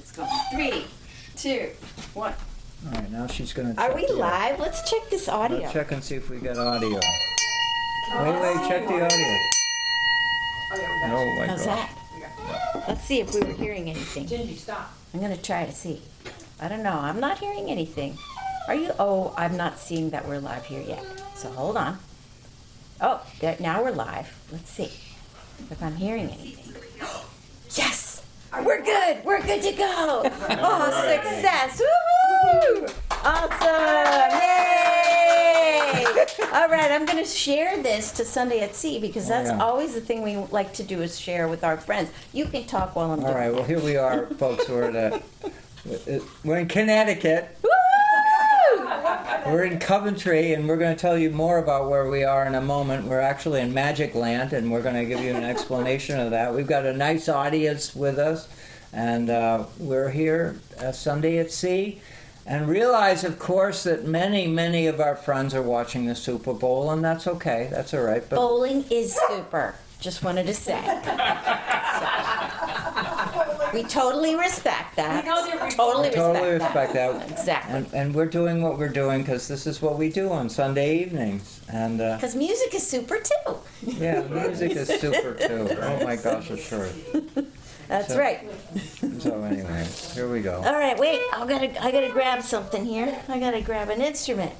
It's going 3, 2, 1. All right, now she's going to check. Are we live? Let's check this audio. Let's check and see if we got audio. Wait, check the audio. Oh my How's gosh. that? Let's see if we were hearing anything. Gingy, stop. I'm going to try to see. I don't know. I'm not hearing anything. Are you? Oh, I'm not seeing that we're live here yet. So hold on. Oh, there, now we're live. Let's see if I'm hearing anything. Yes! We're good. We're good to go. Oh, success. Woohoo! Awesome. Yay! All right, I'm going to share this to Sunday at Sea because that's always the thing we like to do is share with our friends. You can talk while I'm doing it. All right, well, here we are, folks. We're in Connecticut. Woo! We're in Coventry, and we're going to tell you more about where we are in a moment. We're actually in Magic Land, and we're going to give you an explanation of that. We've got a nice audience with us, and we're here Sunday at Sea. And realize, of course, that many, many of our friends are watching the Super Bowl, and that's okay. That's all right. But Bowling is super. Just wanted to say. We totally respect that. Totally respect that. Exactly. And we're doing what we're doing because this is what we do on Sunday evenings. And because music is super too. yeah, music is super too. Oh my gosh, it's sure. That's right. So anyway, here we go. All right, wait. I gotta grab something here. I gotta grab an instrument.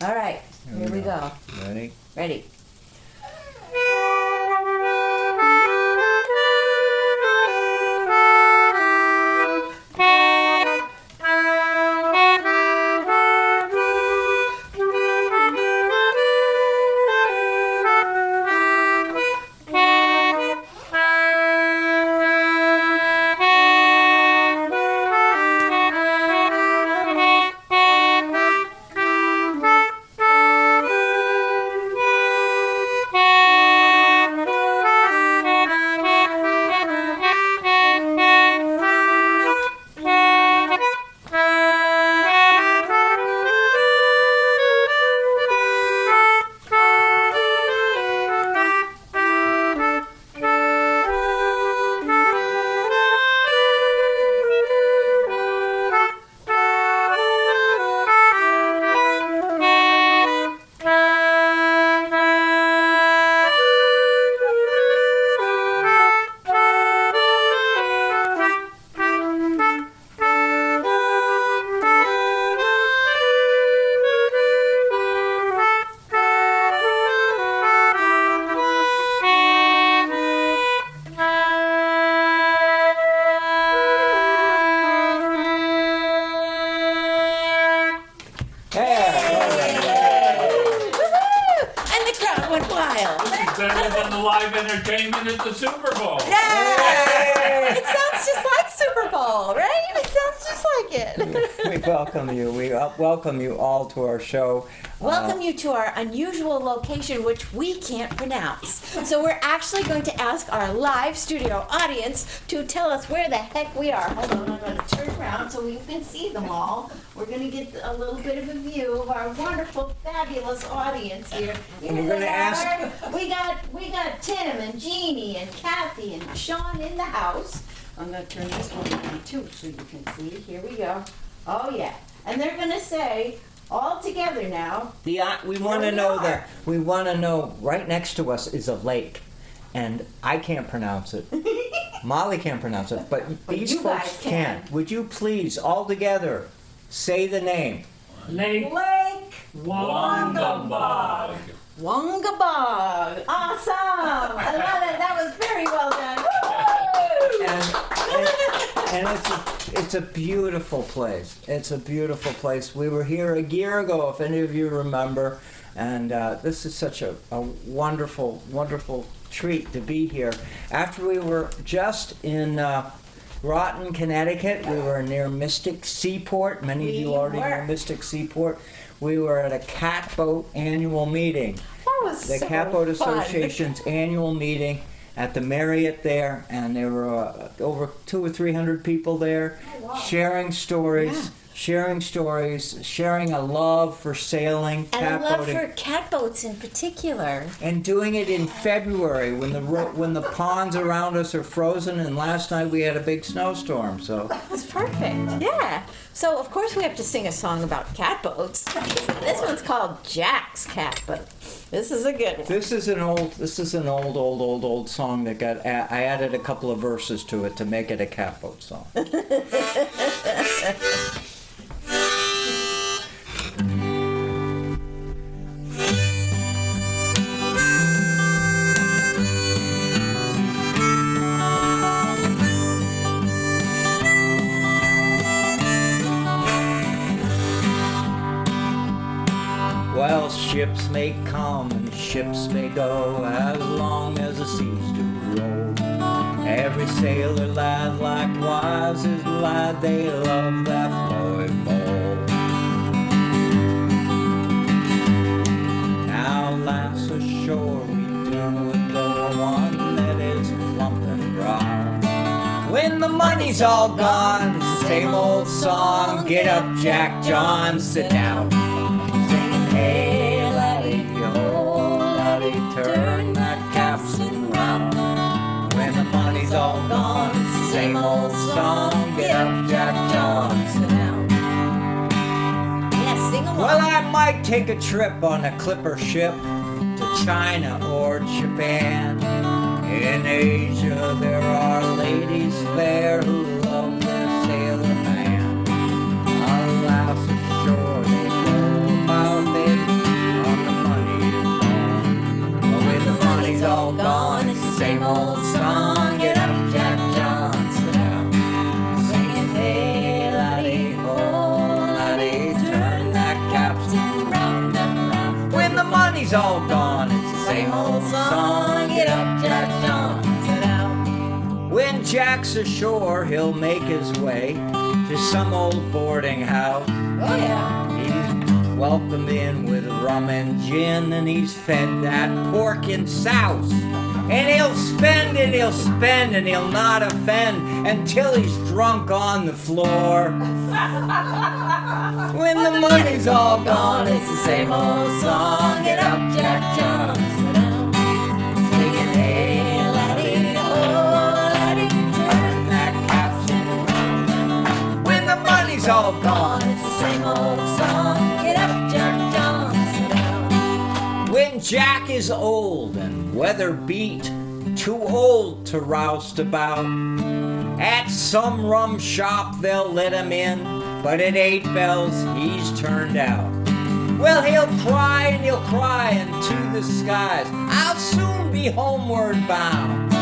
All right, here we go. Ready? Ready. Better than the live entertainment at the Super Bowl. Yeah! It sounds just like Super Bowl, right? It sounds just like it. We welcome you. We welcome you all to our show. Welcome you to our unusual location, which we can't pronounce. So we're actually going to ask our live studio audience to tell us where the heck we are. Hold on, I'm going to turn around so we can see them all. We're going to get a little bit of a view of our wonderful, fabulous audience here. And we're going to ask. We got Tim and Jeannie and Kathy and Sean in the house. I'm going to turn this one on too so you can see. Here we go. Oh yeah, and they're going to say. All together now. We want to know that. We want to know. Right next to us is a lake, and I can't pronounce it. Molly can't pronounce it, but these folks can. Would you please, all together, say the name? Lake Wongabog. Wongabog. Awesome. I love it. That was very well done. And it's a beautiful place. It's a beautiful place. We were here a year ago, if any of you remember, and this is such a wonderful, wonderful treat to be here. After we were just in Groton, Connecticut, we were near Mystic Seaport. Many of you already know Mystic Seaport. We were at a catboat annual meeting. That was the so Catboat fun. Association's annual meeting at the Marriott there, and there were over 200 or 300 people there sharing stories sharing stories, sharing a love for sailing, And a love catboating, for catboats in particular. and doing it in February when the ponds around us are frozen. And last night we had a big snowstorm, so. That's perfect. Yeah. So of course we have to sing a song about catboats. This one's called Jack's Catboat. This is a good one. This is an old song that I added a couple of verses to it to make it a catboat song. Well, ships may come and ships may go, as long as the seas do roll. Every sailor lad likewise is glad they love that flowing bowl. Now, lass, ashore we do adore one that is plump and brown. When the money's all gone, it's the same old song. Get up, Jack John, sit down. Hey, laddie, oh, laddie, turn that capstan round. When the money's all gone, it's the same old song. Get up, Jack John, sit down. Yeah, sing along. Well, I might take a trip on a clipper ship to China or Japan. In Asia, there are ladies fair who love their sailor man. Alas, ashore they go about it. Money's all gone, it's the same old song. Get up, Jack John, sit down. Singing, hey, laddie, oh, laddie, turn that capstan round and round. When the money's all gone, it's the same old song. Get up, Jack John, sit down. When Jack's ashore, he'll make his way to some old boarding house. Oh yeah. Welcomed in with rum and gin, and he's fed that pork and souse. And he'll spend and he'll spend and he'll not offend until he's drunk on the floor. When the money's all gone, it's the same old song. Get up, Jack John, sit down. Singing, hey, laddie, oh, laddie, turn that capstan round. When the money's all gone, it's the same old song. Get up, Jack John, sit down. When Jack is old and weather beat, too old to roust about, at some rum shop they'll let him in, but at 8 bells he's turned out. Well, he'll cry and he'll cry into the skies, I'll soon be homeward bound.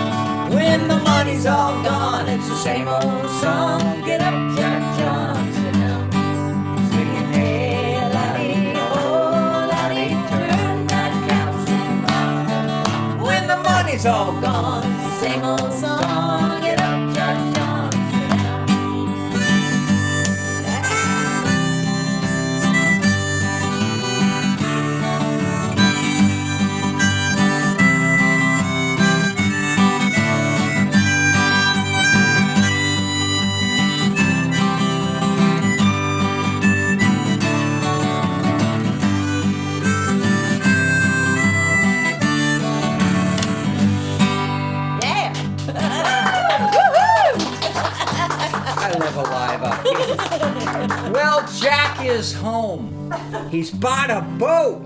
When the money's all gone, it's the same old song. Get up, Jack John, sit down. Singing, hey, laddie, oh, laddie, turn that capstan round. When the money's all gone, it's the same old song. Get up, Jack John, sit down. Well, Jack is home. He's bought a boat,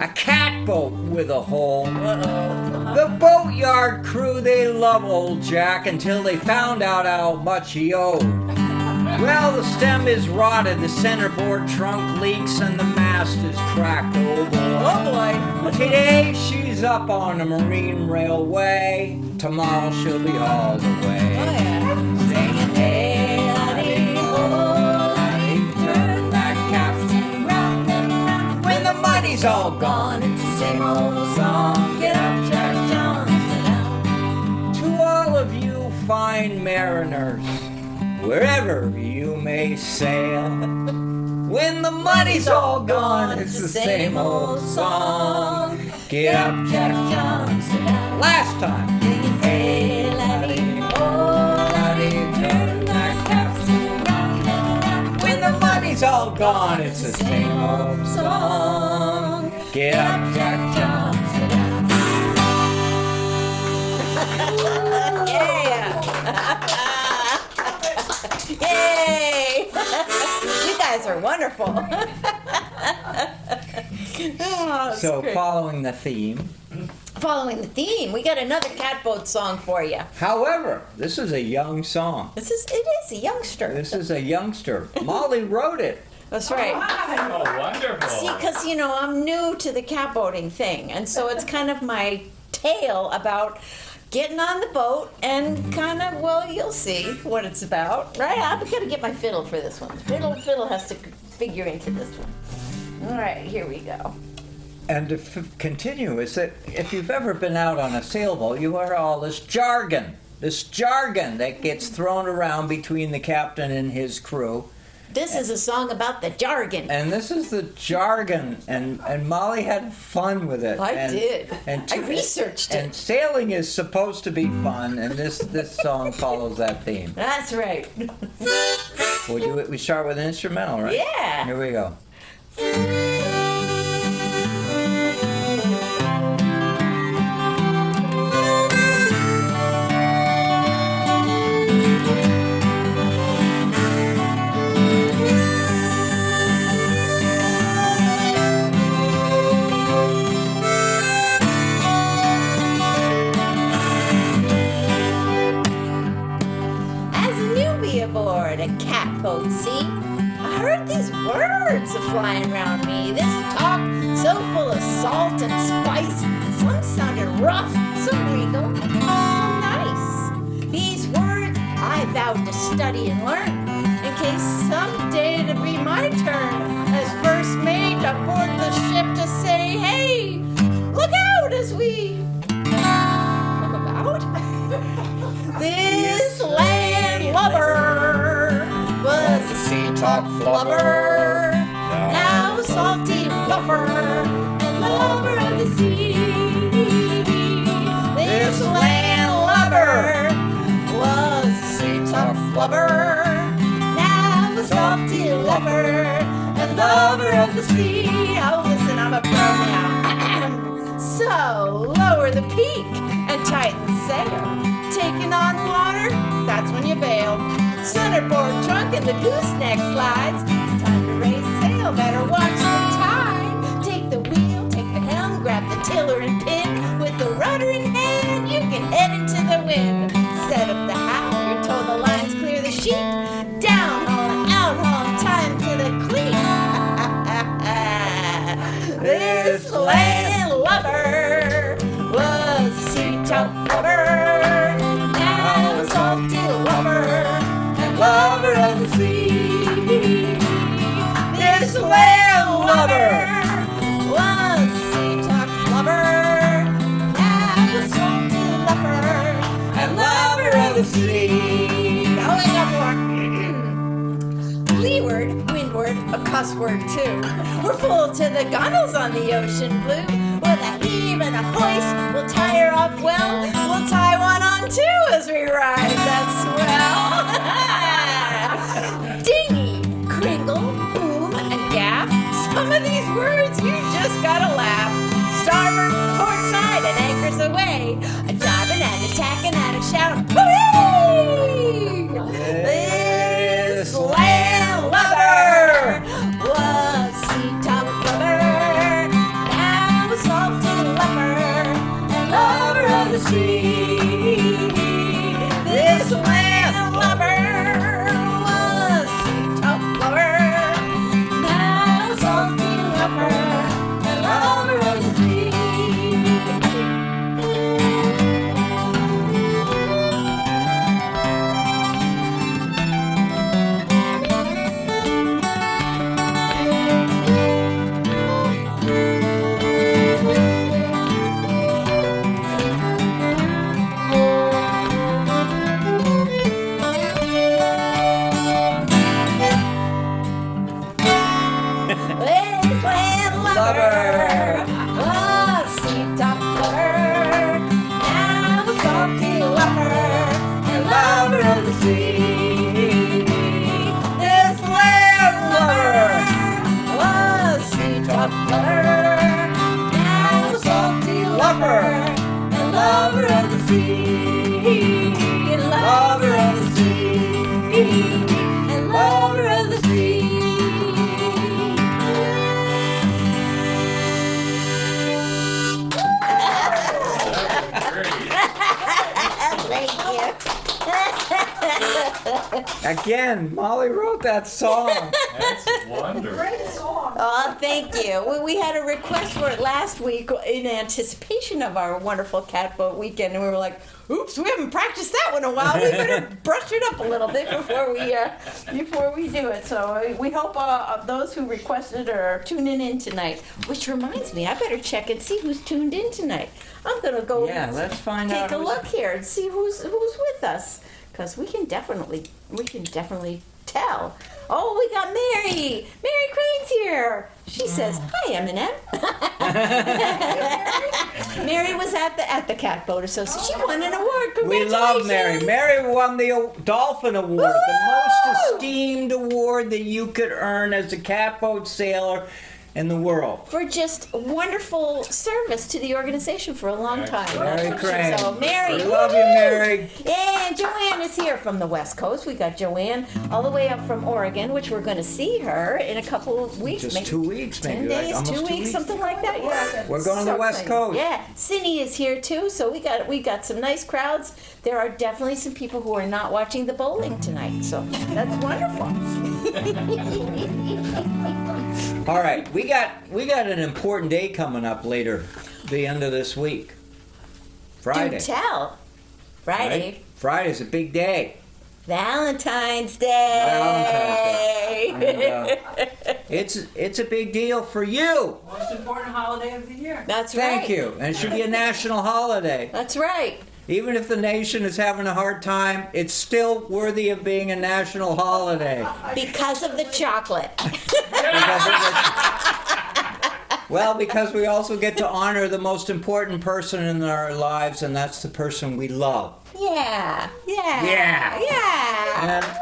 a catboat with a hole. The boatyard crew, they love old Jack until they found out how much he owed. Well, the stem is rotted, the centerboard trunk leaks, and the mast is cracked. Oh boy. Today she's up on the marine railway. Tomorrow she'll be hauled away. Oh yeah. Singing, hey, laddie, oh, laddie, turn that capstan round and round. When the money's all gone, it's the same old song. Get up, Jack John, sit down. To all of you fine mariners, wherever you may sail, when the money's all gone, it's the same old song. Get up, Jack John, sit down. Last time. Hey, laddie, oh, laddie, turn that capstan round and round. When the money's money's all gone. It's the same old song. Get up, Jack Johnson. Yay! You guys are wonderful. Oh, that's So great. following the theme. Following the theme, we got another catboat song for you. However, this is a young song. It is a youngster. This is a youngster. Molly wrote it. That's right. Oh, wonderful. See, because I'm new to the catboating thing, and so it's kind of my tale about getting on the boat and kind of, well, you'll see what it's about, right? I'm gonna get my fiddle for this one. Fiddle has to figure into this one. All right, here we go. And to continue, is that if you've ever been out on a sailboat, you hear all this jargon that gets thrown around between the captain and his crew. This is a song about the jargon. And this is the jargon, and Molly had fun with it. I did. And I researched it. And sailing is supposed to be fun, and this song follows that theme. That's right. We start with an instrumental, right? Yeah. Here we go. Aboard a catboat, see? I heard these words flying around me. This talk so full of salt and spice. Some sounded rough, some regal, some nice. These words I vowed to study and learn, in case someday it'd be my turn as first mate aboard the ship to say, hey, look out as we come about. This landlubber was a sea-top flubber, now a salty bluffer and lover of the sea. This landlubber was a sea-top flubber, now a salty lover and lover of the sea. Oh, listen, I'm a pro now. So lower the peak and tighten the sail. Taking on water, that's when you bail. Centerboard trunk and the gooseneck slides. Time to raise sail, better watch the tide. Take the wheel, take the helm, grab the tiller and pin. With the rudder in hand, you can head into the wind. Set up the howl, you're told the lines clear the sheet. Down hauling, out hauling, time to the cleat. This landlubber was a sea-top lover. Salty lover and lover of the sea. This landlubber was a sea-top lover, now a salty lover and lover of the sea. Now we got more. Leeward, windward, a cuss word too. We're full to the gunnels on the ocean blue. With a heave and a hoist, we'll tie her off well. We'll tie one on too as we ride that swell. Dinghy, kringle, boom, and gaff. Some of these words you just gotta laugh. Starboard, port side, and anchors away. A diving and attacking and a shout. Hooray! This landlubber was sea-top lover. Lover of the sea. This landlubber was a sea-top lover, Again, Molly wrote that song. That's wonderful. Great song. Oh, thank you. We had a request for it last week in anticipation of our wonderful cat boat weekend, and we were like, oops, we haven't practiced that one in a while. We better brush it up a little bit before we do it. So we hope those who requested are tuning in tonight. Which reminds me, I better check and see who's tuned in tonight. I'm gonna go Let's find out. take a look here and see who's with us, because we can definitely tell. Oh, we got Mary. Mary Crane's here. She says, "Hi, Eminem." Mary was at the Cat Boat Association. She won an award. We love Mary. Congratulations. Mary won the Dolphin Award, the most Woo! esteemed award that you could earn as a catboat sailor in the world. For just wonderful service to the organization for a long time. Mary Crane. So, Mary. We love you, woo-hoo! Mary. And Joanne is here from the West Coast. We got Joanne all the way up from Oregon, which we're going to see her in a couple of weeks. Just maybe 2 weeks, 10 maybe. days, like, almost 2 weeks, something like that. Yeah. We're going to the West exciting. Coast. Yeah, Cindy is here too. So we got some nice crowds. There are definitely some people who are not watching the bowling tonight. So that's wonderful. All right, we got an important day coming up later, the end of this week. Friday. Do tell. Friday. Right? Friday's a big day. Valentine's Day. And, it's a big deal for you. Most important holiday of the year. That's right. Thank you. And it should be a national holiday. That's right. Even if the nation is having a hard time, it's still worthy of being a national holiday. Because of the chocolate. Because we also get to honor the most important person in our lives, and that's the person we love. Yeah. Yeah.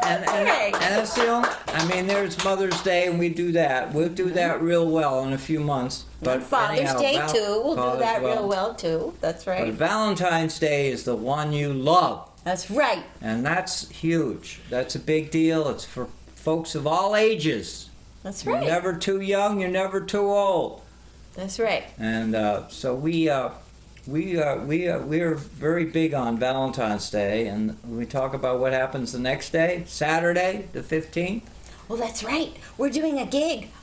And Right. that's the only, there's Mother's Day, and we do that. We'll do that real well in a few months. But Father's anyhow, Day too. We'll do Father's that real well too. That's But right. Valentine's Day is the one you love. That's right. And that's huge. That's a big deal. It's for folks of all ages. That's You're right. never too young, you're never too old. That's right. And so we're very big on Valentine's Day, and we talk about what happens the next day, Saturday, the 15th. Well, that's right. We're doing a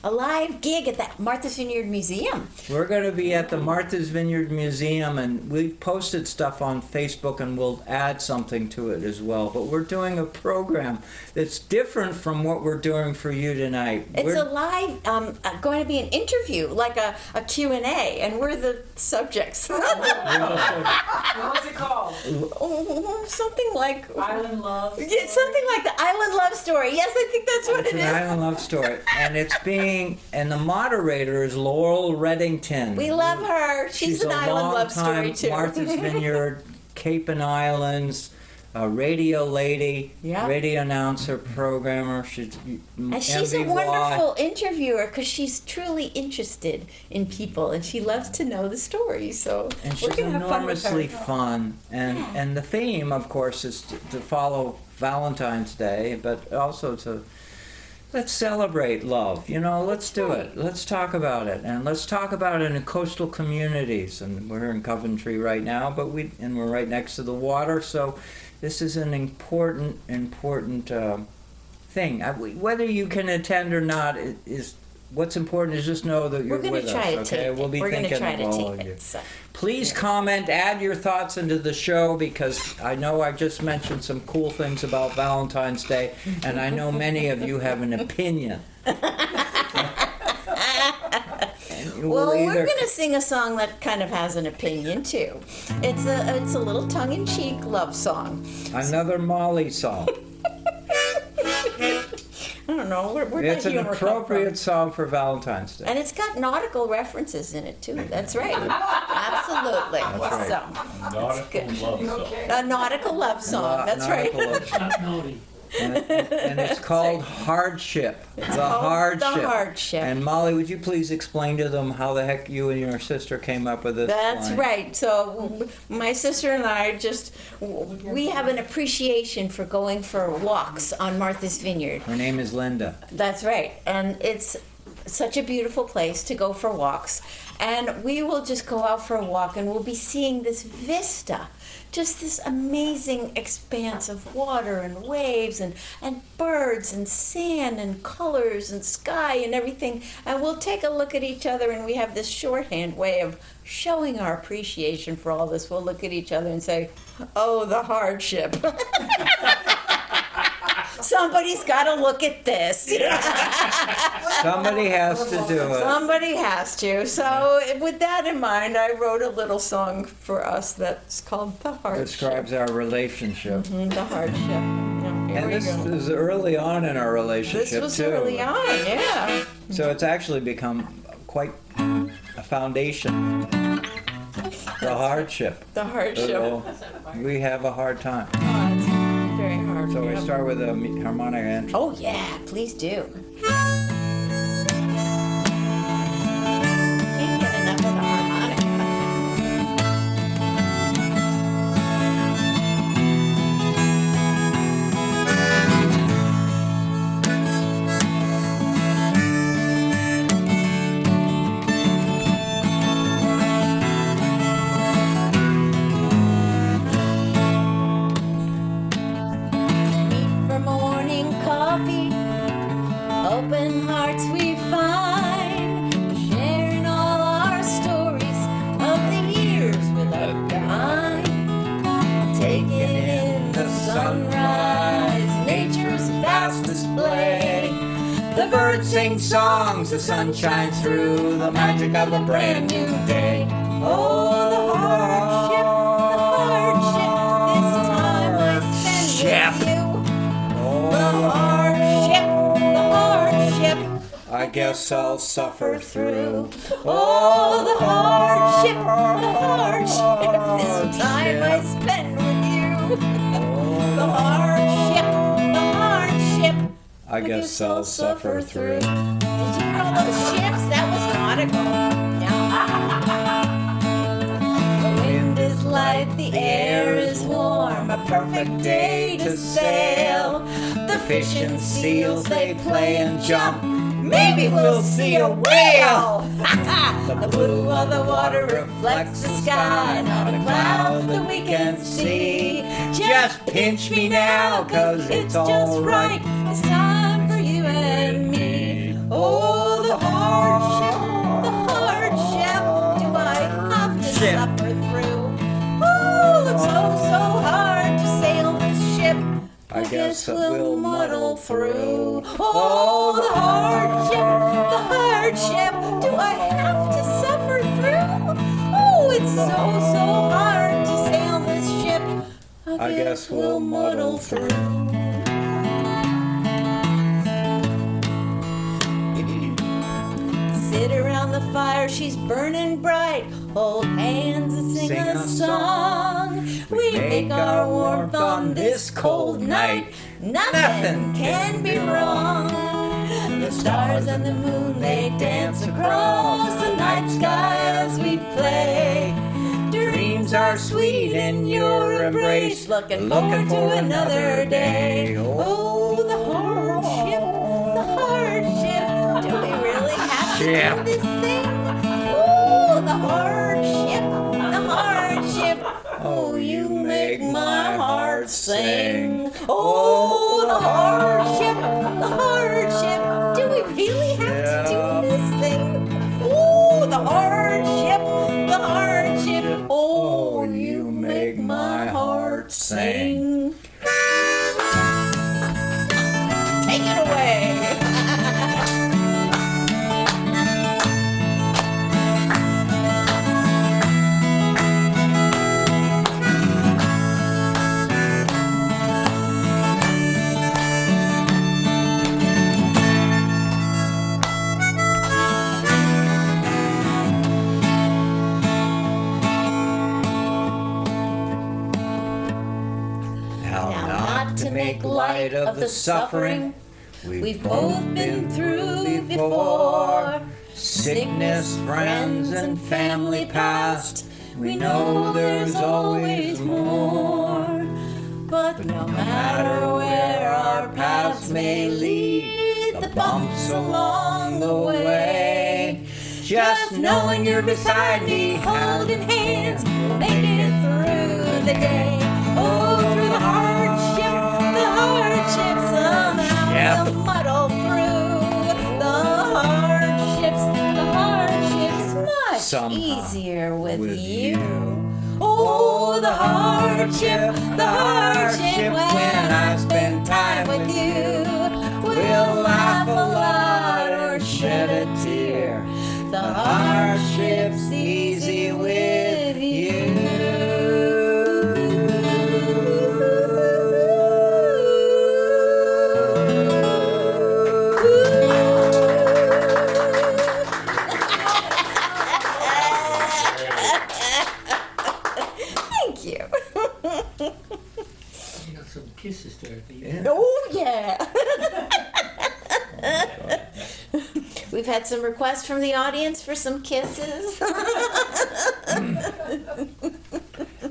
live gig at the Martha's Vineyard Museum. We're going to be at the Martha's Vineyard Museum, and we've posted stuff on Facebook, and we'll add something to it as well. But we're doing a program that's different from what we're doing for you tonight. It's a live, going to be an interview, like a Q&A, and we're the subjects. What's it called? Something like... Island Love. Yeah, something like the Island Love Story. Yes, I think that's what It's it an is. island love story, and and the moderator is Laurel Reddington. We love her. She's an a Island Love Story long-time too. Martha's Vineyard, Cape and Islands, radio lady, Yeah. radio announcer, programmer. She's And she's a MVY. wonderful interviewer because she's truly interested in people and she loves to know the stories. So And we're she's gonna have fun with her. enormously fun. And the theme, of course, is to follow Valentine's Day, but also to let's celebrate love. Let's do it. Let's talk about it, and let's talk about it in coastal communities. And we're in Coventry right now, but we're right next to the water, so this is an important thing. Whether you can attend or not is what's important. Is just know that you're We're going with to try us. to Okay, tape we'll it. be We're going to thinking try of to all tape of you. it. So. Please comment, add your thoughts into the show, because I know I just mentioned some cool things about Valentine's Day, and I know many of you have an opinion. Well, we're going to sing a song that kind of has an opinion too. It's a little tongue-in-cheek love song. Another Molly song. I don't know. Where It's that an humor come from? appropriate song for Valentine's Day. And it's got nautical references in it too. That's right. Absolutely. right. So, Nautical love song. a nautical love song. That's right. Nautical love song. Not naughty. And it's called Hardship. The Hardship. The Hardship. And Molly, would you please explain to them how the heck you and your sister came up with this That's line? right. So my sister and I we have an appreciation for going for walks on Martha's Vineyard. Her name is Linda. That's right. And it's such a beautiful place to go for walks. And we will just go out for a walk and we'll be seeing this vista, just this amazing expanse of water and waves and birds and sand and colors and sky and everything. And we'll take a look at each other, and we have this shorthand way of showing our appreciation for all this. We'll look at each other and say, oh, the hardship. Somebody's got to look at this. Somebody has to do it. Somebody has to. So with that in mind, I wrote a little song for us that's called The Hardship. Describes our relationship. The Hardship. Yeah, here And we this go. is early on in our relationship, This was too. early on, yeah. So it's actually become quite a foundation. The hardship. The hardship. Oh, we have a hard time. Oh, it's very hard. So we yeah. start with a harmonic entry. Oh, yeah, please do. Can't get enough of the harmonica. Meet for morning coffee, open hearts we find, sharing all our stories of the years we left behind. Taking in the sunrise, nature's vast display. The birds sing songs, the sun shines through, the magic of a brand new day. Oh, the hardship, this time I spend with you. The hardship, I guess I'll suffer through. oh, the hardship, this time I spend with you. The hardship, I guess I'll suffer through. Did you hear all those ships? That was nautical. The wind is light, the air is warm, a perfect day to sail. The fish and seals, they play and jump. Maybe we'll see a whale. The blue of the water reflects the sky, not a cloud that we can see. Just pinch me now, 'cause it's just right. It's time for you and me. Oh, the hardship, do I have to suffer through? Oh, it's so hard to sail this ship. I guess we'll muddle through. Oh, the hardship, do I have to suffer through? Oh, it's so hard to sail this ship. I guess we'll muddle through. Sit around the fire, she's burning bright. Hold hands and sing a song. We make our warmth on this cold night. Nothing can be wrong. The stars and the moon, they dance across the night sky as we play. Dreams are sweet in your embrace. Looking forward to another day. Oh, the hardship. Do we really have to do this thing? Oh, the hardship. Oh, you make my heart sing. Oh, the hardship. Do we really have to do this thing? Oh, the hardship. Oh, you make my heart sing. Take it away. To make light of the suffering we've both been through before. Sickness, friends, and family past. We know there's always more. But no matter where our paths may lead, the bumps along the way. Just knowing you're beside me, holding hands, we'll make it through the day. Oh, through the hardships, somehow we'll muddle through the hardships, much Somehow easier with with you. you. Oh, the hardship when I spend time with you. We'll laugh a lot or shed a tear. The hardship's easy with you. Thank you. You got some kisses there at the end. Yeah. Oh, yeah. We've had some requests from the audience for some kisses.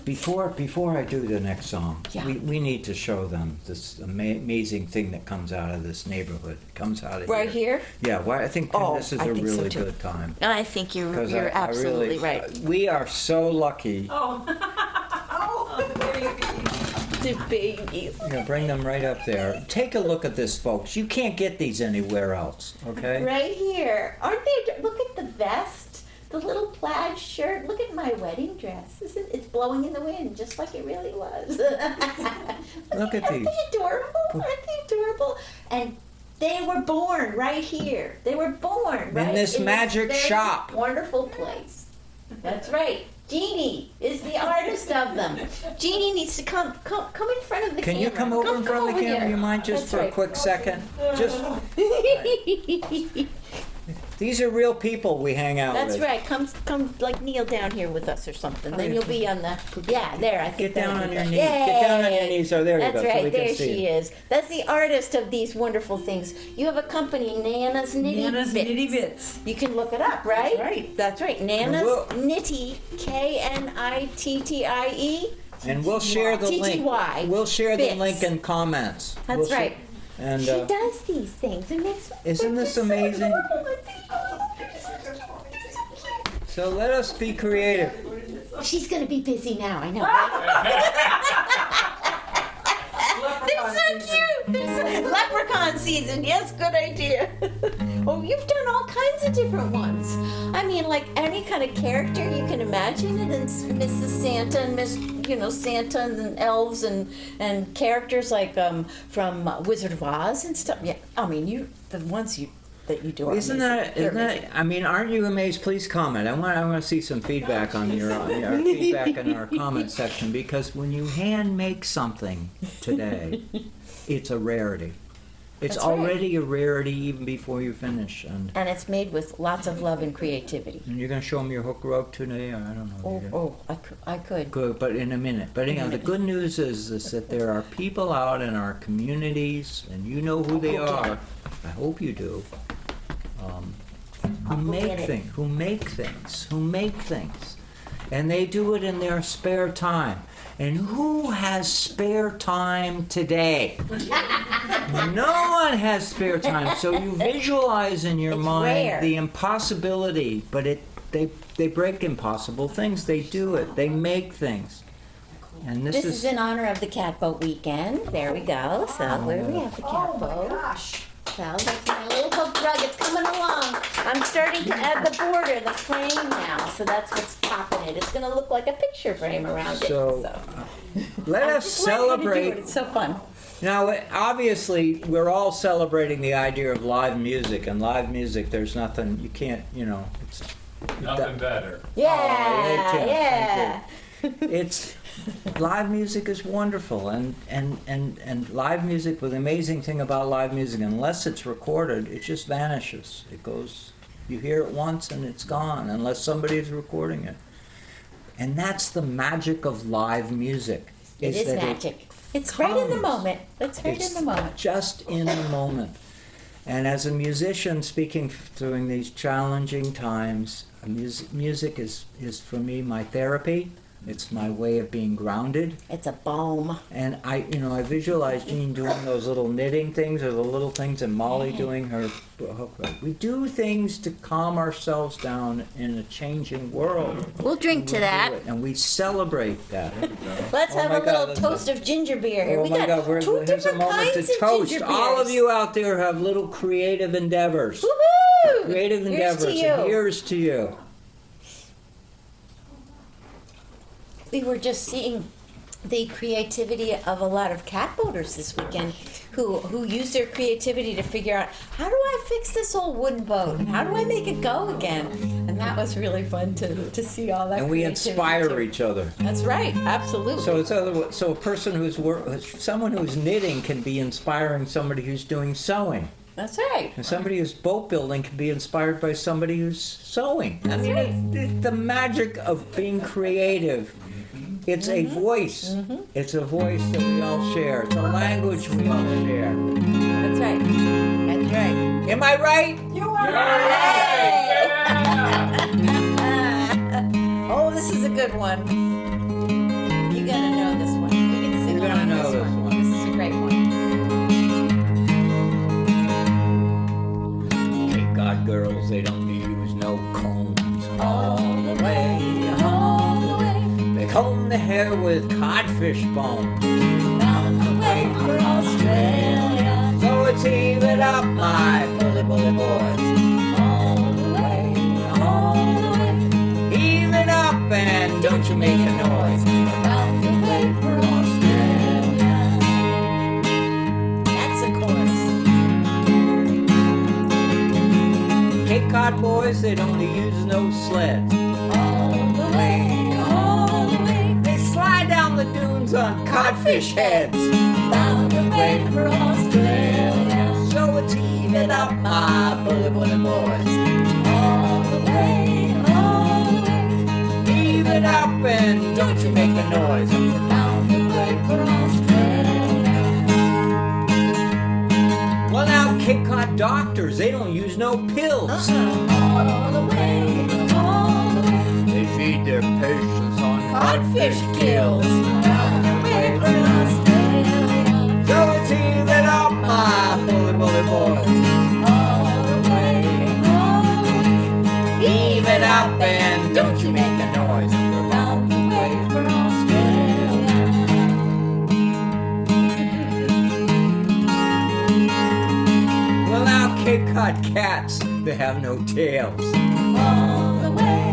Before I do the next song, Yeah. we need to show them this amazing thing that comes out of this neighborhood. It comes out of Right here? Yeah, well, I think Oh, this is I a think so really too. good time. I think you're 'Cause I absolutely really- right. We are so lucky. Oh. Oh, baby. The babies. You know, bring them right up there. Take a look at this, folks. You can't get these anywhere else, okay? Right here. Aren't they? Look at the vest, the little plaid shirt. Look at my wedding dress. Isn't it's blowing in the wind just like it really was? Look at Aren't these. they adorable? Aren't they adorable? And they were born right here. They were born right this magic very shop. Wonderful place. That's right. Jeannie is the artist of them. Jeannie needs to come in front of the Can camera. you come over in front of the camera? here. You mind just That's for a right. quick second? Just these are real people we hang out That's with. right. Come, like kneel down here with us or something. Then you'll be on the. Yeah, there. I think Get down that'll on be your good. knees. Get down on your Yay! knees. Oh, there you That's go. So right. we can There see she you. is. That's the artist of these wonderful things. You have a company, Nana's Nitty Nana's Bits. Nitty Bits. You can look it up, right? That's right. That's right. Nana's we'll- Nitty, KNITTIE. And we'll share the link. TTY. We'll share the Bits. link in comments. That's We'll right. And She does these things. It makes. Isn't this they're just so amazing? adorable. so let us be creative. She's gonna be busy now. I know. Right? They're so cute. They're so leprechaun season. Yes, good idea. Oh, you've done all kinds of different ones. I mean, like any kind of character you can imagine it, and Mrs. Santa and Santa and elves and characters like from Wizard of Oz and stuff. Yeah, I mean the ones that you do are Isn't amazing. They're that? amazing. I mean, aren't you amazed? Please comment. I want to see some feedback on your feedback in our comment section, because when you hand make something today, it's a rarity. It's That's right. already a rarity even before you finish, and And it's made with lots of love and creativity. you're going to show them your hook rope today. Or I don't know. I could. Good, but in a minute. But anyhow, the good news is that there are people out in our communities, and you know who they are. I hope you do. Who make things, and they do it in their spare time. And who has spare time today? No one has spare time. So you visualize in your It's mind rare. the impossibility, but they break impossible things. They do it. They make things. And This is in honor of the Catboat Weekend. There we go. So where do we have the Oh my catboat? gosh. So that's my little hook rug. It's coming along. I'm starting to add the border, the frame now. So that's what's popping it. It's going to look like a picture frame around it. So, let I'm us just learning how to do it. celebrate. It's so fun. Now, obviously, we're all celebrating the idea of live music, and live music, there's nothing, you can't, it's, Nothing better. Yeah, Tim, yeah. it's, live music is wonderful, and live music, the amazing thing about live music, unless it's recorded, it just vanishes. It goes, you hear it once and it's gone, unless somebody's recording it. And that's the magic of live music. It is that magic. It's right in the comes. moment. It's right in the moment. Just in the moment. And as a musician speaking during these challenging times, music is for me my therapy. It's my way of being grounded. It's a balm. And I visualize Jean doing those little knitting things or the little things, and Molly doing her hook. We do things to calm ourselves down in a changing world. We'll drink to that. And we celebrate that. Let's have a little toast of ginger beer here. Oh We my got God, two here's a different moment kinds to of toast. ginger All of beers. you out there have little creative endeavors. Woohoo! Creative endeavors. Here's to you. Here's to you. We were just seeing the creativity of a lot of cat boaters this weekend who use their creativity to figure out, how do I fix this old wooden boat and how do I make it go again? And that was really fun to see all that. And we creativity inspire too. each other. That's right, absolutely. So a person someone who's knitting can be inspiring somebody who's doing sewing. That's right. And somebody who's boat building can be inspired by somebody who's sewing. That's right. It's the magic of being creative. It's a voice. It's a voice that we all share. It's a language we all share. That's right. That's right. Am I right? You are Oh, this is a good one. You gotta know this one. We can sing You're gonna along know this this one. one. This is a great one. Hey, God, girls, they don't use no combs all the way home. They comb their hair with codfish bone. Down the way for Australia. So it's even up, my bully boys. All the way. Even up, and don't you make a noise. Down the way for Australia. That's a chorus. Cape Cod boys, they don't use no sleds. All the way. They slide down the dunes on codfish heads. Down the way for Australia. So it's even up, my bully boys. All the way. Even up, and don't you make a noise. Down the way for Australia. Well, now, Cape Cod doctors, they don't use no pills. All the way. They feed their patients on Codfish gills. Down the way for Australia. So it's even up, my bully boys. All the way. Even up, and don't you make a noise. Down the way for Australia. Well, now, Cape Cod cats, they have no tails. All the way.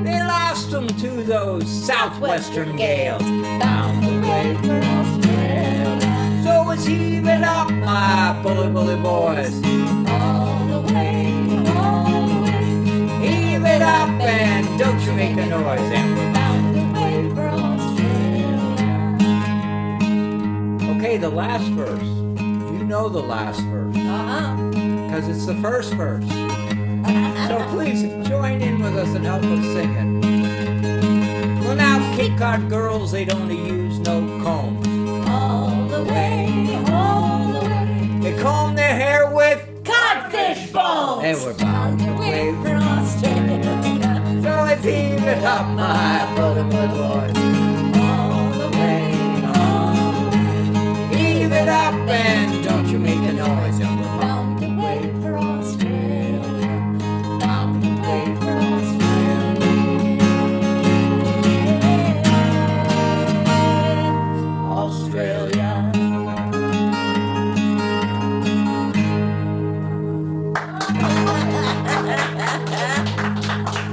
They lost them to those southwestern gales. Down the way for Australia. So it's even up, my bully boys. All the way. Even up, and don't you make a noise. And we're Down the way for Australia. okay, the last verse. You know the last verse, because it's the first verse. So please join in with us and help us sing it. Well, now, Cape Cod girls, they don't use no combs. All the way. They comb their hair with, Codfish bones. and we're bound to Way wave. for Australia. So it's even up, my bully boys. All the way. Even up, and don't you make a noise. And we're Down the way for Australia. Down the way for Australia.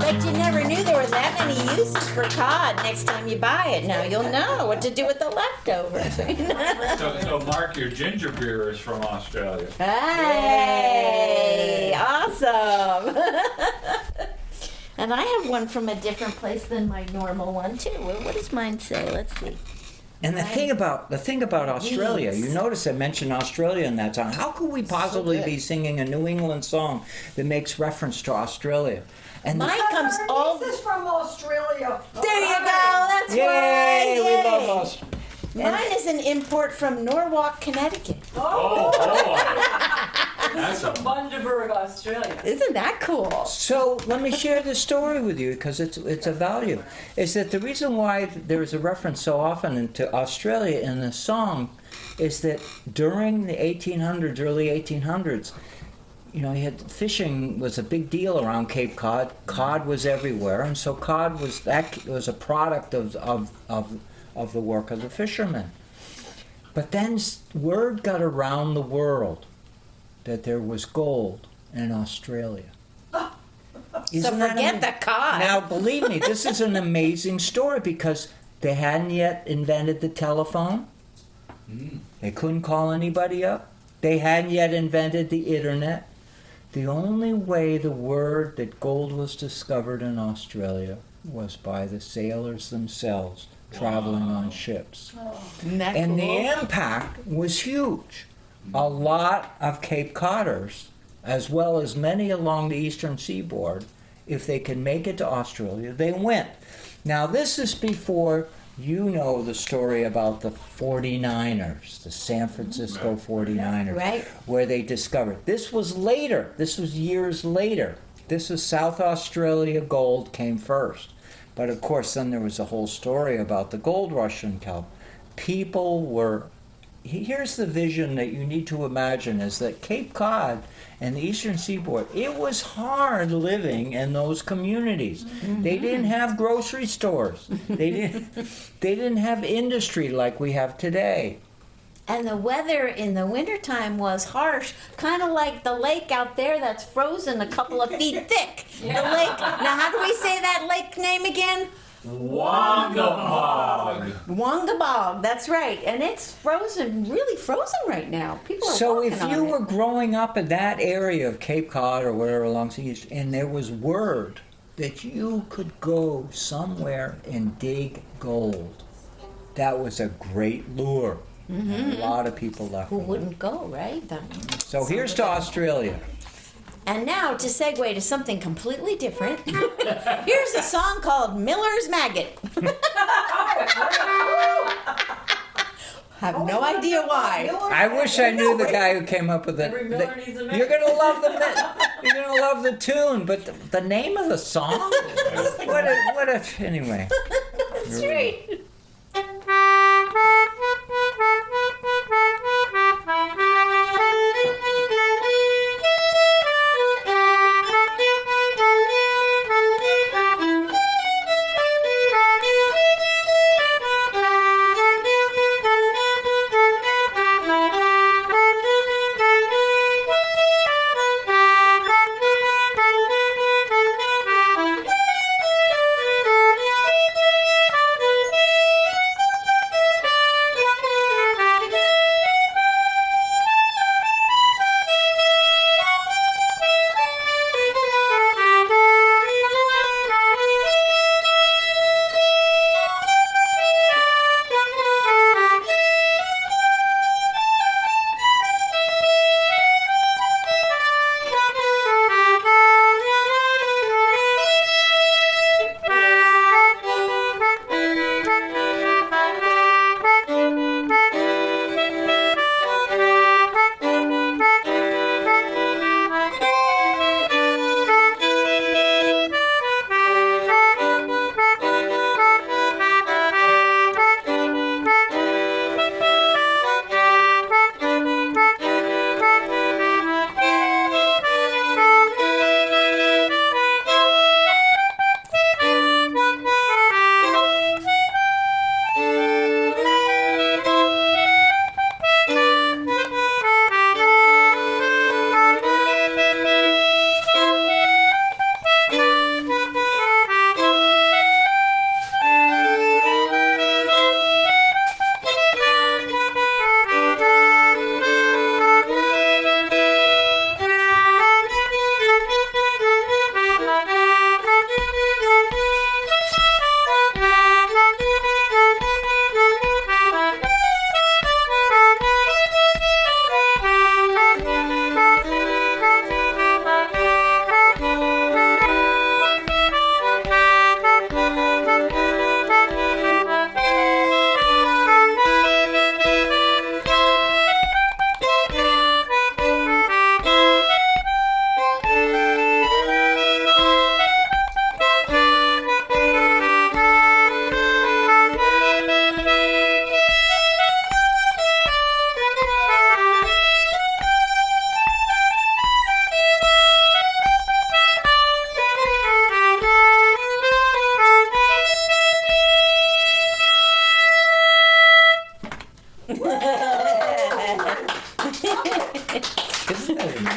Bet you never knew there was that many uses for cod. Next time you buy it, now you'll know what to do with the leftovers. So Mark, your ginger beer is from Australia. Hey, awesome. And I have one from a different place than my normal one too. Well, what does mine say? Let's see. And the thing about Australia, Weeds. you notice I mentioned Australia in that song. How could we possibly good. be singing a New England song that makes reference to Australia? And Mine comes all. This is from Australia. There you go. That's yay, right. we Yay. love Australia. Mine is an import from Norwalk, Connecticut. Oh, This is that's from Bundaberg, Australia. Isn't that cool? So let me share this story with you because it's a value. Is that the reason why there is a reference so often into Australia in the song is that during the 1800s, early 1800s, you know, fishing was a big deal around Cape Cod. Cod was everywhere, and so cod was a product of the work of the fishermen. But then word got around the world that there was gold in Australia. So Isn't that forget amazing? the cod. Now, believe me, this is an amazing story because they hadn't yet invented the telephone. They couldn't call anybody up. They hadn't yet invented the internet. The only way the word that gold was discovered in Australia was by the sailors themselves traveling on ships. Isn't that And cool? the impact was huge. A lot of Cape Codders, as well as many along the eastern seaboard, if they could make it to Australia, they went. Now, this is before you know the story about the 49ers, the San Francisco 49ers, Right. where they discovered. This was later. This was years later. This was South Australia gold came first. But of course, then there was a whole story about the gold rush in Cal. People were. Here's the vision that you need to imagine: is that Cape Cod and the Eastern Seaboard, it was hard living in those communities. They didn't have grocery stores. They didn't have industry like we have today. And the weather in the wintertime was harsh, kind of like the lake out there that's frozen a couple of feet thick. The lake. Now, how do we say that lake name again? Wongabog. Wongabog. That's right. And it's frozen, really frozen right now. People are So walking if on you it. were growing up in that area of Cape Cod or whatever along the east, and there was word that you could go somewhere and dig gold, that was a great lure. And a lot of people left. Who from it. wouldn't go, right? So here's to Australia. And now to segue to something completely different. Here's a song called Miller's Maggot. Have no idea why. I wish I knew the guy who came up with it. Every Miller needs a You're gonna love you're gonna love the tune, but the name of the song? What a anyway. That's right.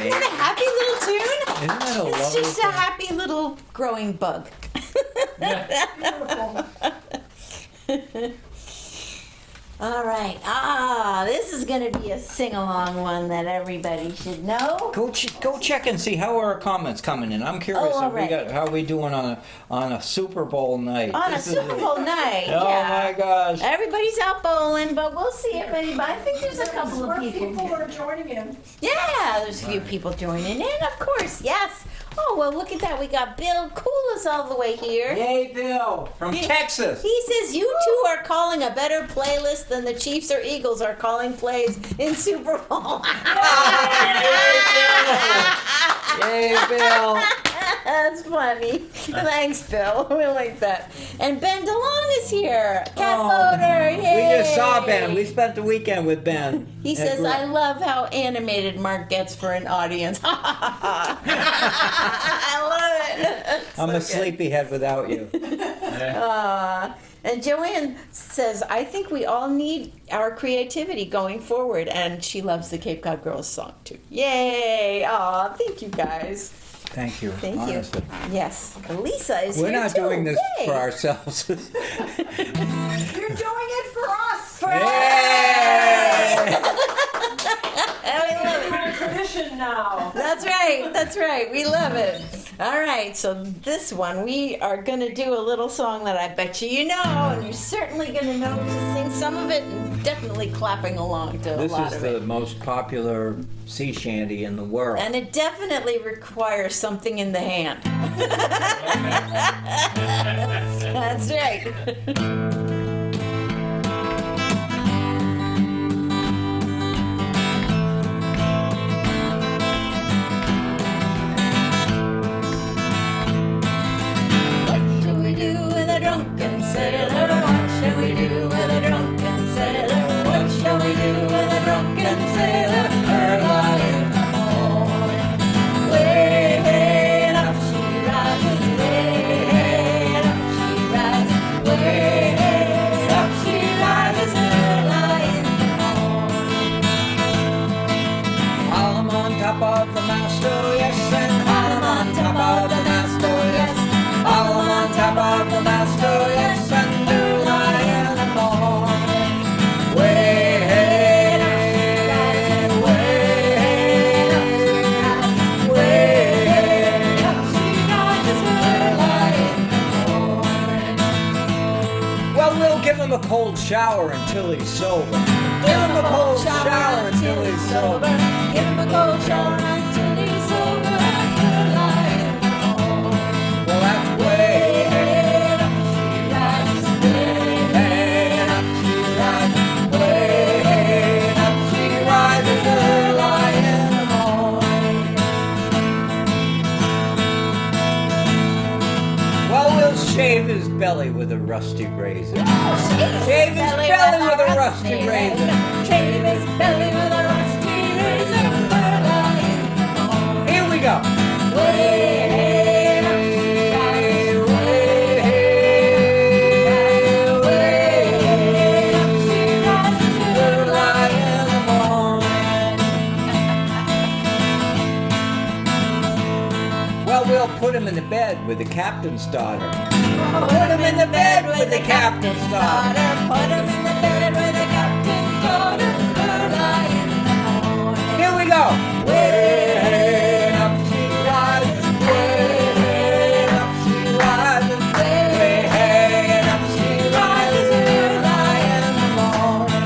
Isn't that a happy little tune? Isn't that a It's lovely just a thing? happy little growing bug. Beautiful. All right. This is going to be a sing-along one that everybody should know. Go check and see how are our comments coming in. I'm curious Oh, all right. how we doing on a Super Bowl night. On a This is- Super Bowl night. Oh yeah. my gosh. Everybody's out bowling, but we'll see if anybody. I think there's a couple of More people. people are joining in. Yeah, there's a few people joining in, of course. Yes. Oh well, look at that. We got Bill Coolis all the way here. Yay, Bill from Texas. He says you two are calling a better playlist than the Chiefs or Eagles are calling plays in Super Bowl. Yay, Bill. That's funny. Thanks, Bill. We like that. And Ben DeLong is here. Cat Oh, voter. Yay. We just saw Ben. We spent the weekend with Ben. He says, I love how animated Mark gets for an audience. I love it. I'm So a good. sleepyhead without you. And Joanne says, I think we all need our creativity going forward. And she loves the Cape Cod Girls song, too. Yay. Aw, thank you, guys. Thank you. Thank honestly. you. Yes. Lisa is We're here, not too. doing this Yay. for ourselves. You're doing it for us. For Yay! We love it. Our tradition now. That's right. That's right. We love it. All right. So this one, we are going to do a little song that I bet you know, and you're certainly going to know to sing some of it, and definitely clapping along to a This lot is of the it. most popular sea shanty in the world. And it definitely requires something in the hand. That's right. What shall we do with a drunken sailor? What shall we do with a drunken sailor? What shall we do with a drunken sailor? Early in the morning. Way up she rises, way up she rises, way up she rises early in the morning. Haul 'em on top of the mast, oh yes, and haul 'em on top of the mast, oh yes. Haul 'em on top of the mast, oh yes, and early in the morning. Way up she rises, early in the morning. Well, we'll give him a cold shower until he's sober. Give him a cold shower until he's sober. Give him a cold shower until he's sober. Early in the morning. Well, that's way Up she rises, up she rises, way up she rises early in the morning. Well, we'll shave his belly with a rusty razor. Shave his belly with a rusty razor. Shave his belly with a rusty razor. Early in the morning. Here we go. Way up she rises, way up she rises Early in the morning. Well, we'll put him in the bed with the captain's daughter. Put him in the bed with the captain's daughter. Put him in the bed with the captain's daughter. Early in the morning. Here we go. Way up she rises, way up she rises, way up she rises early in the morning.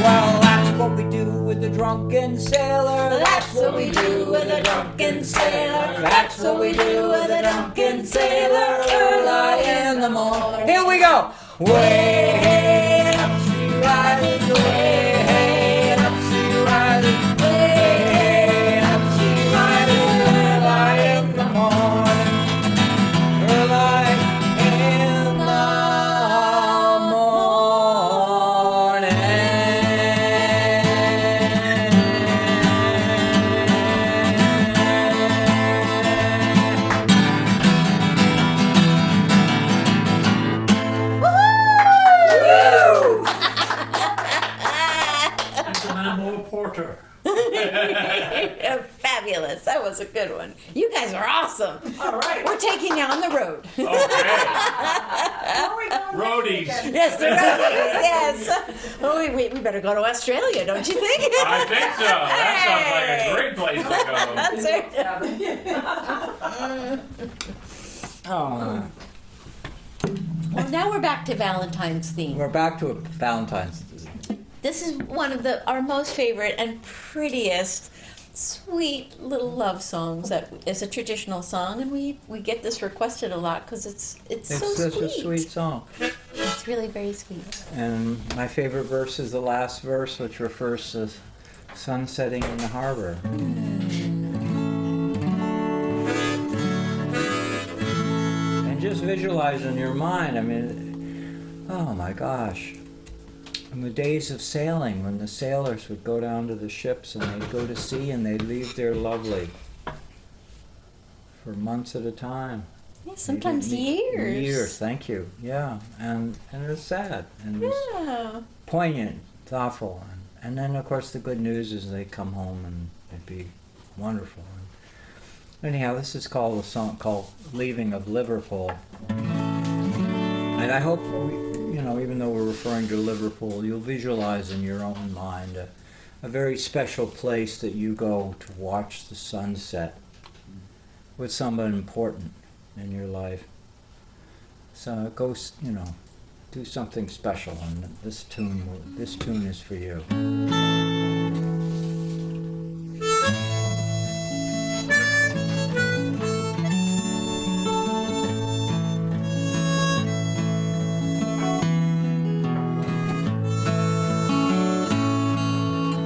Well, that's what we do with the drunken sailor. That's what we do with a drunken sailor. That's what we do with a drunken sailor early in the morning. Here we go. Way up she rises, way up she rises, way up she rises early in the morning. Early in the morning. That was a good one. You guys are awesome. All right. We're taking you on the road. Okay. Where are we going next Roadies. weekend? Yes, the roadies, yes. Oh, we better go to Australia, don't you think? I think so. That sounds like a great place to go. That's it. Oh, Well, now we're back to Valentine's theme. we're back to Valentine's. This is one of our most favorite and prettiest, sweet little love songs. That is a traditional song, and we get this requested a lot because it's It's so such sweet. a sweet song. It's really very sweet. And my favorite verse is the last verse, which refers to sun setting in the harbor. And just visualize in your mind, I mean, oh my gosh. In the days of sailing, when the sailors would go down to the ships and they'd go to sea and they'd leave their lovely for months at a time. Yeah, sometimes They didn't meet- years. Years, thank you. Yeah, and it's sad and it's Yeah. poignant, thoughtful, and then of course the good news is they come home and it'd be wonderful. Anyhow, this is called a song called "Leaving of Liverpool," and I hope even though we're referring to Liverpool, you'll visualize in your own mind a very special place that you go to watch the sunset with someone important in your life. So go, do something special, and this tune is for you.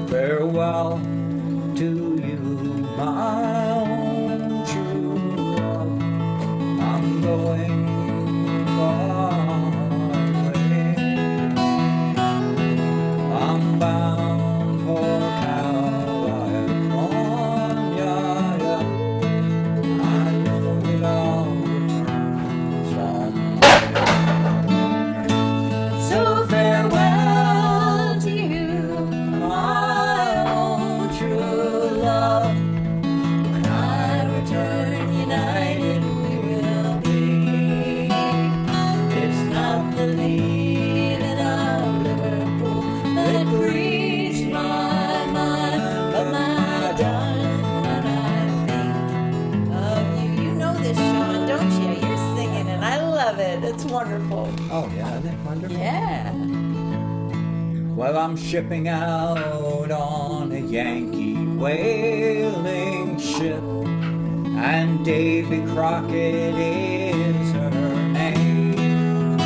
Farewell to you, my own true love. I'm going far away. I'm bound for California. I know that I'll return someday. So farewell to you, my own true love. When I return, united we will be. It's not the leaving of Liverpool that grieves my mind, but my darling, when I think of you. You know this, Sean, don't you? You're singing, and I love it. It's wonderful. Oh yeah, isn't it wonderful? Yeah. Well, I'm shipping out on a Yankee whaling ship, and Davy Crockett is her name,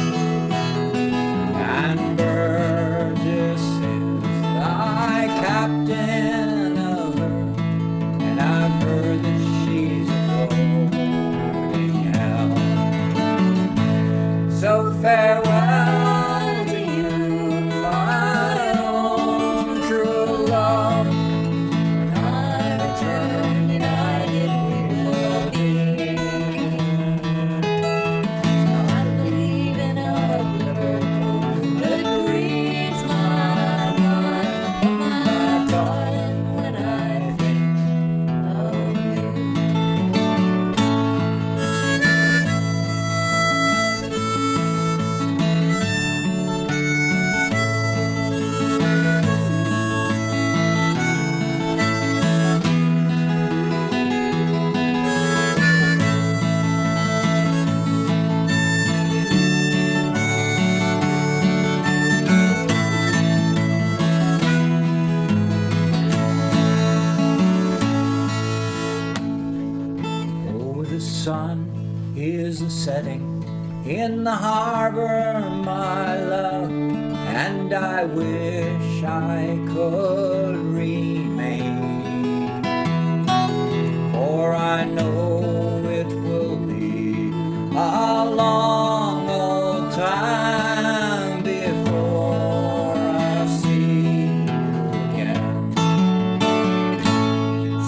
and Burgess is thy captain of her, and I've heard that she's a floating hell. So farewell to you, my own true love. When I return, united we will be. Not the leaving of Liverpool that grieves my mind, but my darling, when I think of you. Oh, the sun is setting in the harbor, my love, and I wish I could remain, for I know it will be a long old time before I see you again.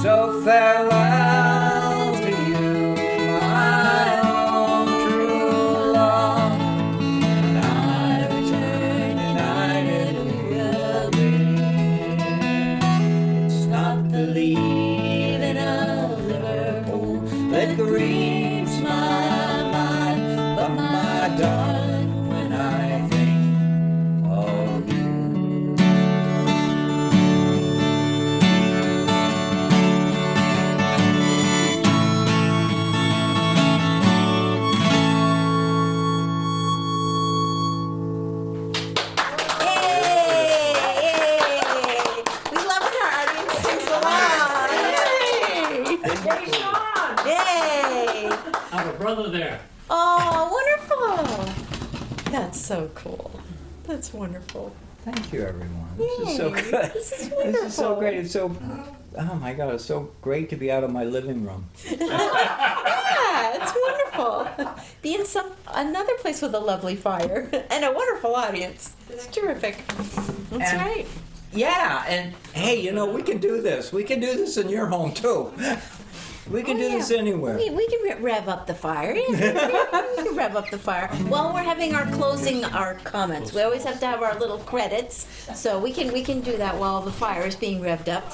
So farewell to you, my own true love. When I return, united we will be. It grieves my mind, but my darling, when I think of you. Yay! We love when our audience sings along. Hey, Sean! Yay! I have a brother there. Oh, wonderful! That's so cool. That's wonderful. Thank you, everyone. This is so Yay. good. This is This is so wonderful. great. It's so, oh my God, it's so great to be out of my living room. Yeah, it's wonderful. Be in another place with a lovely fire and a wonderful audience. It's terrific. That's And- right. Yeah, and hey, you know, we can do this. We can do this in your home too. We can Oh, do yeah. this anywhere. We can rev up the fire. We can rev up the fire. While we're having our comments, we always have to have our little credits, so we can do that while the fire is being revved up.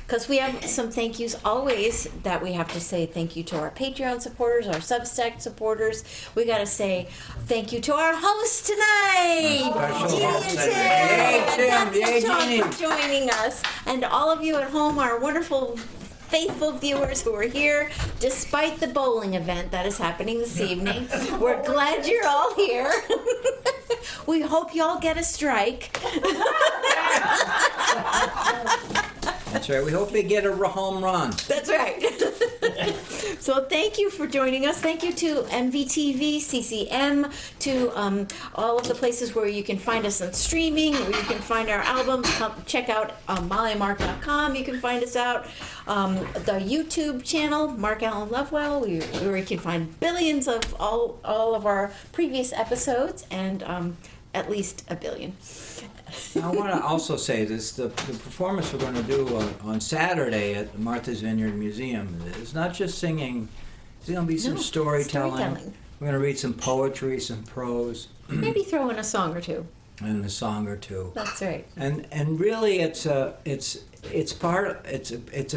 Because we have some thank yous always that we have to say thank you to our Patreon supporters, our Substack supporters. We got to say thank you to our host tonight, Our special Jeannie host. and Tim. Yay, Tim. Thank you, Yay, Sean, Jeannie. for joining us, and all of you at home, our wonderful faithful viewers who are here despite the bowling event that is happening this evening. We're glad you're all here. We hope you all get a strike. That's right. We hope they get a home run. That's right. So thank you for joining us. Thank you to MVTV, CCM, to all of the places where you can find us on streaming, where you can find our albums. Come check out mollymark.com. You can find us out. The YouTube channel, Mark Allen Lovewell, where you can find billions of all of our previous episodes and at least a billion. I want to also say this: the performance we're going to do on Saturday at Martha's Vineyard Museum is not just singing. There's going to be some No, storytelling. storytelling. We're going to read some poetry, some prose, Maybe throw in a song or two. and a song or two. That's right. And really, it's a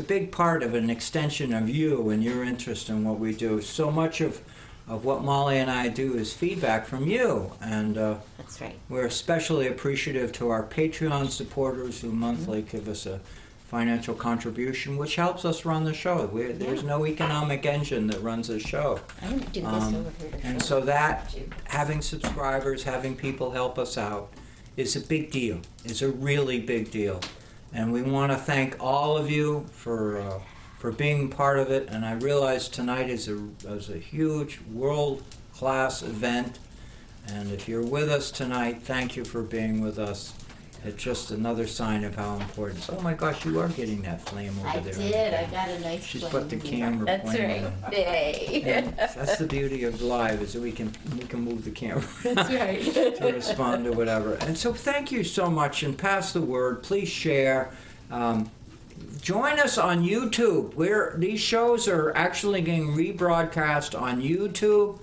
big part of an extension of you and your interest in what we do. So much of what Molly and I do is feedback from you, and That's right. we're especially appreciative to our Patreon supporters who monthly give us a financial contribution, which helps us run the show. There's no economic engine that runs the show. I didn't do this over here to And show so that, you. having subscribers, having people help us out, is a big deal. It's a really big deal. And we want to thank all of you for being part of it. And I realize tonight is a huge world-class event. And if you're with us tonight, thank you for being with us. It's just another sign of how important. Oh my gosh, you are getting that flame over I there. did. I got a nice She's flame put the here. camera That's pointing right. on. Yay. And that's the beauty of live, is that we can move the camera That's right. to respond to whatever. And so thank you so much, and pass the word. Please share. Join us on YouTube. These shows are actually getting rebroadcast on YouTube,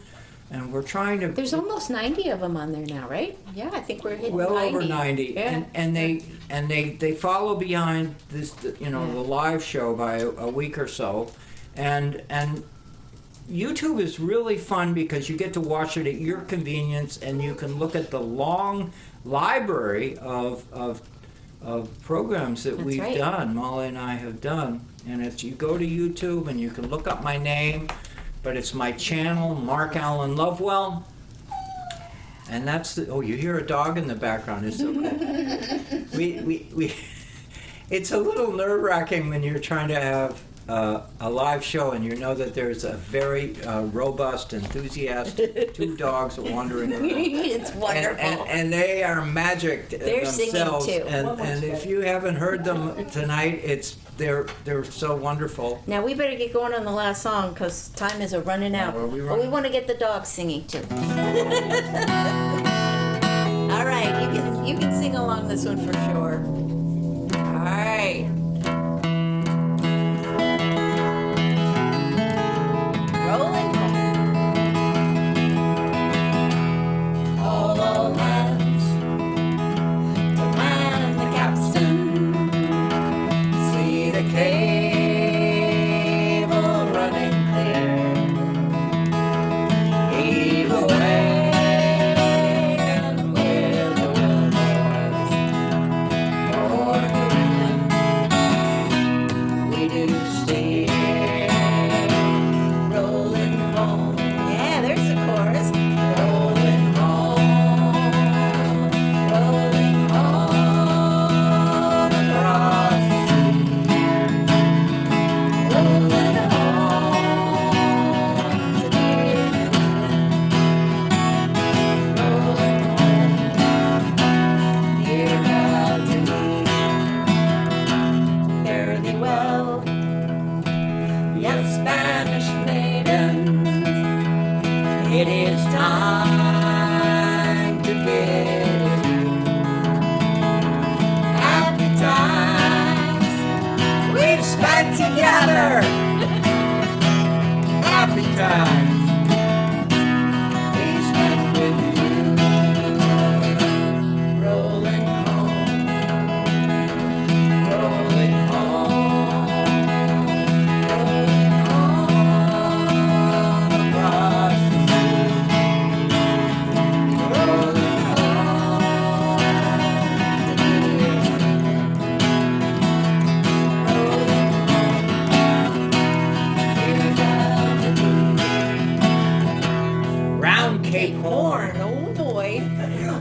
and we're trying to There's almost 90 of them on there now, right? Yeah, I think we're hitting well 90. over 90, Yeah. and they follow behind this, the live show by a week or so, and YouTube is really fun because you get to watch it at your convenience, and you can look at the long library of programs that That's we've right. done. Molly and I have done, and it's you go to YouTube and you can look up my name, but it's my channel, Mark Allen Lovewell. And that's you hear a dog in the background. It's so cool. we it's a little nerve-wracking when you're trying to have a live show and you know that there's a very robust, enthusiastic two dogs wandering around. It's wonderful. And they are magic They're singing themselves. too. And if you haven't heard them tonight, they're so wonderful. Now we better get going on the last song because time is running out. Are we But we running? want to get the dogs singing too. All right, you can sing along this one for sure. All right. Rolling all our lands to man the capstan. See the cable running Spanish maidens. It is time to get it. Happy times we've spent together. Happy times we spent with you. Rolling home, rolling home, rolling home across the sea. Rolling home to you. Rolling home, round Cape Horn, Oh boy.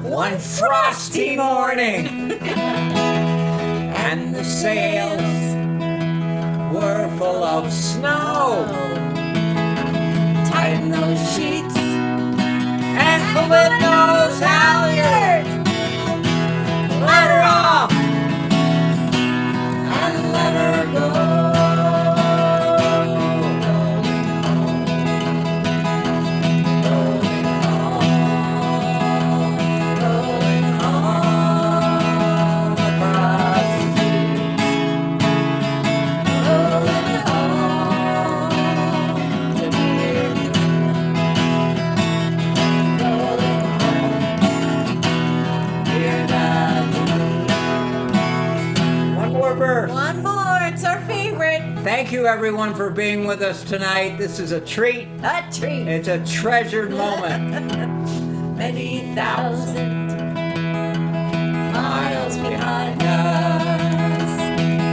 one frosty morning, and the sails were full of snow. Tighten those sheets and pull in those halyards. Let her off and let her go. Rolling home across the sea. Rolling home to near you. Rolling home, dear God. One more verse. One more. It's our favorite. Thank you, everyone, for being with us tonight. This is a treat. A treat. It's a treasured moment. Many thousand Miles behind us,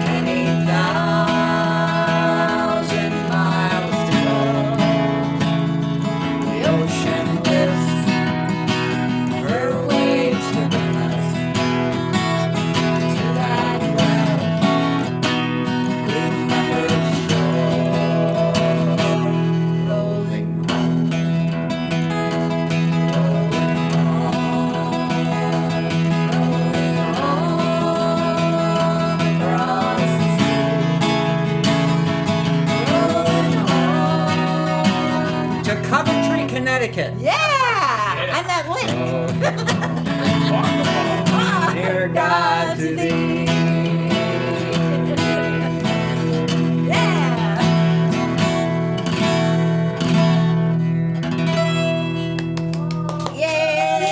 many thousand miles to go. The ocean lifts her waves to bring us to that well remembered shore. Rolling home, rolling home across the sea. Rolling home to Coventry, Connecticut. Yeah. And that link. Dear God, to thee. Yeah.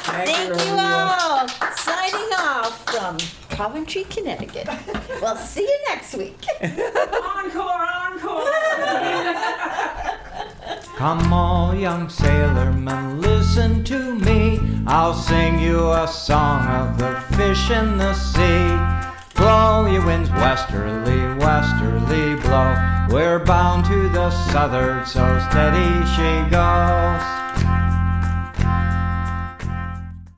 Thank you all. Signing off from Coventry, Connecticut. We'll see you next week. Encore, encore. Come all young sailormen, listen to me. I'll sing you a song of the fish in the sea. Blow, ye winds, westerly, westerly blow. We're bound to the southward, so steady she goes.